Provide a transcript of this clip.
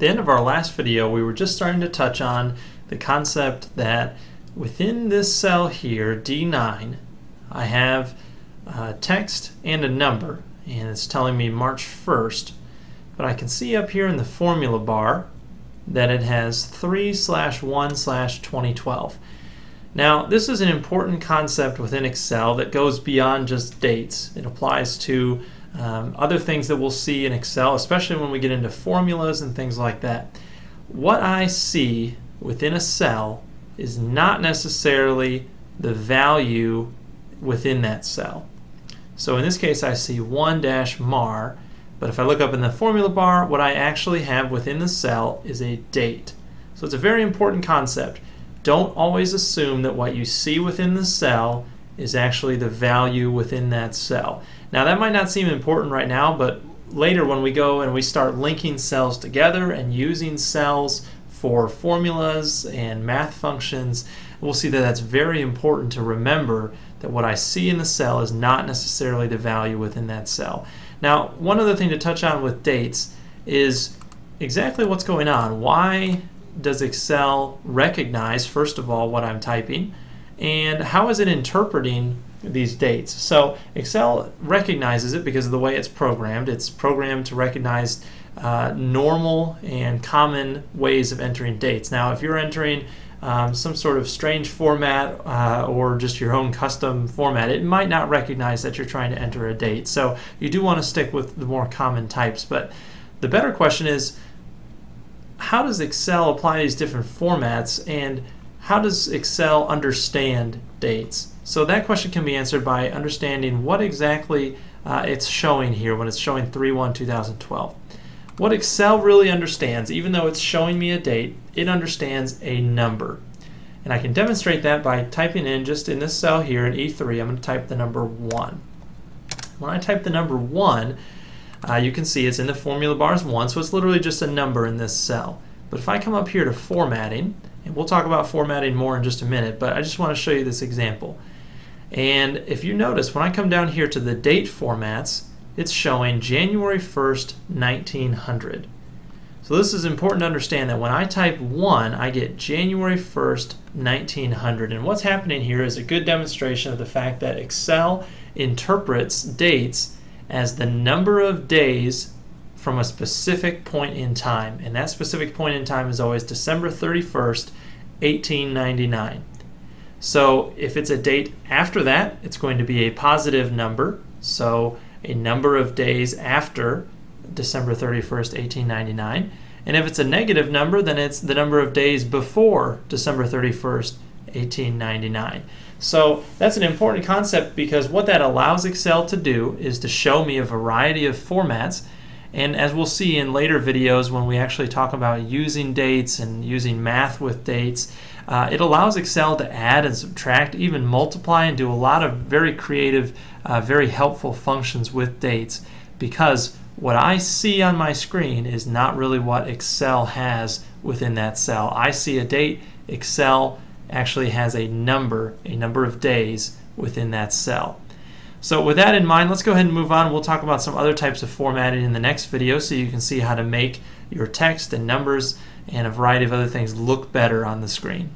the end of our last video, we were just starting to touch on the concept that within this cell here, D9, I have text and a number, and it's telling me March 1st, but I can see up here in the formula bar that it has 3/1/2012. Now, this is an important concept within Excel that goes beyond just dates. It applies to other things that we'll see in Excel, especially when we get into formulas and things like that. What I see within a cell is not necessarily the value within that cell. So in this case, I see 1-mar, but if I look up in the formula bar, what I actually have within the cell is a date. So it's a very important concept. Don't always assume that what you see within the cell is actually the value within that cell. Now, that might not seem important right now, but later when we go and we start linking cells together and using cells for formulas and math functions, we'll see that that's very important to remember that what I see in the cell is not necessarily the value within that cell. Now, one other thing to touch on with dates is exactly what's going on. Why does Excel recognize, first of all, what I'm typing, and how is it interpreting these dates? So Excel recognizes it because of the way it's programmed. It's programmed to recognize normal and common ways of entering dates. Now, if you're entering some sort of strange format or just your own custom format, it might not recognize that you're trying to enter a date. So you do want to stick with the more common types. But the better question is, how does Excel apply these different formats, and how does Excel understand dates? So that question can be answered by understanding what exactly it's showing here when it's showing 3/1/2012. What Excel really understands, even though it's showing me a date, it understands a number. And I can demonstrate that by typing in, just in this cell here in E3, I'm going to type the number 1. When I type the number 1, you can see it's in the formula bar as 1, so it's literally just a number in this cell. But if I come up here to formatting, and we'll talk about formatting more in just a minute, but I just want to show you this example. And if you notice, when I come down here to the date formats, it's showing January 1st, 1900. So this is important to understand that when I type 1, I get January 1st, 1900. And what's happening here is a good demonstration of the fact that Excel interprets dates as the number of days from a specific point in time. And that specific point in time is always December 31st, 1899. So if it's a date after that, it's going to be a positive number. So a number of days after December 31st, 1899. And if it's a negative number, then it's the number of days before December 31st, 1899. So that's an important concept, because what that allows Excel to do is to show me a variety of formats. And as we'll see in later videos when we actually talk about using dates and using math with dates, it allows Excel to add and subtract, even multiply, and do a lot of very creative, very helpful functions with dates, because what I see on my screen is not really what Excel has within that cell. I see a date, Excel actually has a number of days within that cell. So with that in mind, let's go ahead and move on. We'll talk about some other types of formatting in the next video, so you can see how to make your text and numbers and a variety of other things look better on the screen.